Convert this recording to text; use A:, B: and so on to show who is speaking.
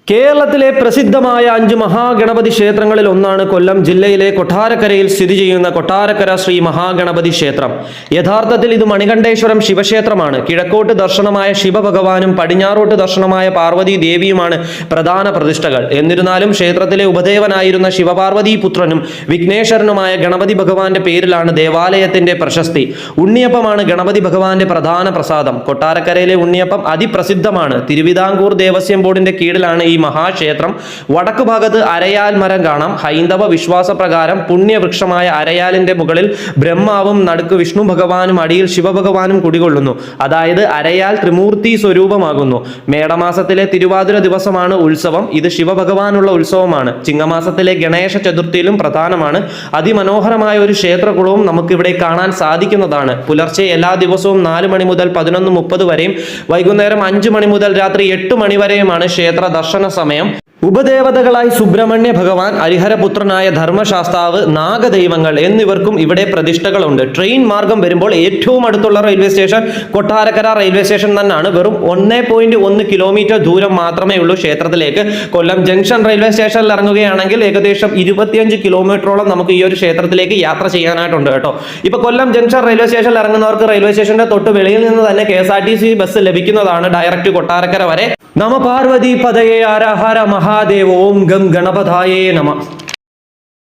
A: കേരളത്തിലെ പ്രസിദ്ധമായ 5 മഹാഗണപതി ക്ഷേത്രങ്ങളിൽ ഒന്നാണ് കൊല്ലം ജില്ലയിലെ കൊട്ടാരക്കരയിൽ സ്ഥിതി ചെയ്യുന്ന കൊട്ടാരക്കര ശ്രീ മഹാഗണപതി ക്ഷേത്രം. യഥാർത്ഥത്തിൽ ഇത് മണികണ്ഠേശ്വരം ശിവക്ഷേത്രമാണ്. കിഴക്കോട്ട് ദർശനമായ ശിവഭഗവാനും പടിഞ്ഞാറോട്ട് ദർശനമായ പാർവതി ദേവിയുമാണ് പ്രധാന പ്രതിഷ്ഠകൾ. എന്നിരുന്നാലും ക്ഷേത്രത്തിലെ ഉപദേവനായിരുന്ന ശിവപാർവതി പുത്രനും വിഘ്നേശ്വരനുമായ ഗണപതി ഭഗവാന്റെ പേരിലാണ് ദേവാലയത്തിന്റെ പ്രശസ്തി. ഉണ്ണിയപ്പമാണ് ഗണപതി ഭഗവാന്റെ പ്രധാന പ്രസാദം. കൊട്ടാരക്കരയിലെ ഉണ്ണിയപ്പം അതിപ്രസിദ്ധമാണ്. തിരുവിതാംകൂർ ദേവസ്വം ബോർഡിന്റെ കീഴിലാണ് ഈ മഹാക്ഷേത്രം. വടക്കു ഭാഗത്ത് അരയാൽ മരം കാണാം. ഹൈന്ദവ വിശ്വാസപ്രകാരം പുണ്യവൃക്ഷമായ അരയാലിന്റെ മുകളിൽ ബ്രഹ്മാവും നടുക്ക് വിഷ്ണു ഭഗവാനും അടിയിൽ ശിവഭഗവാനും കുടികൊള്ളുന്നു. അതായത് അരയാൽ ത്രിമൂർത്തി സ്വരൂപമാകുന്നു. മേടമാസത്തിലെ തിരുവാതിര ദിവസമാണ് ഉത്സവം. ഇത് ശിവഭഗവാനുള്ള ഉത്സവമാണ്. ചിങ്ങമാസത്തിലെ ഗണേശ ചതുർത്ഥിയിലും പ്രധാനമാണ്. അതിമനോഹരമായ ഒരു ക്ഷേത്രകുളവും നമുക്കിവിടെ കാണാൻ സാധിക്കുന്നതാണ്. പുലർച്ചെ എല്ലാ ദിവസവും 4 മണി മുതൽ 11:30 വരെയും വൈകുന്നേരം 5 മണി മുതൽ രാത്രി 8 മണി വരെയുമാണ് ക്ഷേത്ര ദർശന സമയം. ഉപദേവതകളായി സുബ്രഹ്മണ്യ ഭഗവാൻ, ഹരിഹരപുത്രനായ ധർമ്മശാസ്താവ്, നാഗദൈവങ്ങൾ എന്നിവർക്കും ഇവിടെ പ്രതിഷ്ഠകളുണ്ട്. ട്രെയിൻ മാർഗം വരുമ്പോൾ ഏറ്റവും അടുത്തുള്ള railway station Kottarakkara railway station തന്നെയാണ്. വെറും 1.1 കിലോമീറ്റർ ദൂരം മാത്രമേ ഉള്ളൂ ക്ഷേത്രത്തിലേക്ക്. കൊല്ലം ജംഗ്ഷൻ റെയിൽവേ സ്റ്റേഷനിൽ ഇറങ്ങുകയാണെങ്കിൽ ഏകദേശം 25 കിലോമീറ്ററോളം നമുക്ക് ഈ ഒരു ക്ഷേത്രത്തിലേക്ക് യാത്ര ചെയ്യാനായിട്ടുണ്ട് കേട്ടോ. ഇപ്പൊ കൊല്ലം ജംഗ്ഷൻ റെയിൽവേ സ്റ്റേഷനിൽ ഇറങ്ങുന്നവർക്ക് റെയിൽവേ സ്റ്റേഷന്റെ തൊട്ട് വെളിയിൽ നിന്ന് തന്നെ KSRTC ബസ് ലഭിക്കുന്നതാണ് ഡയറക്റ്റ് കൊട്ടാരക്കര വരെ. നമ പാർവതി പദയേ ഹര ഹര മഹാദേവ ഓം ഗം ഗണപതായേ നമ.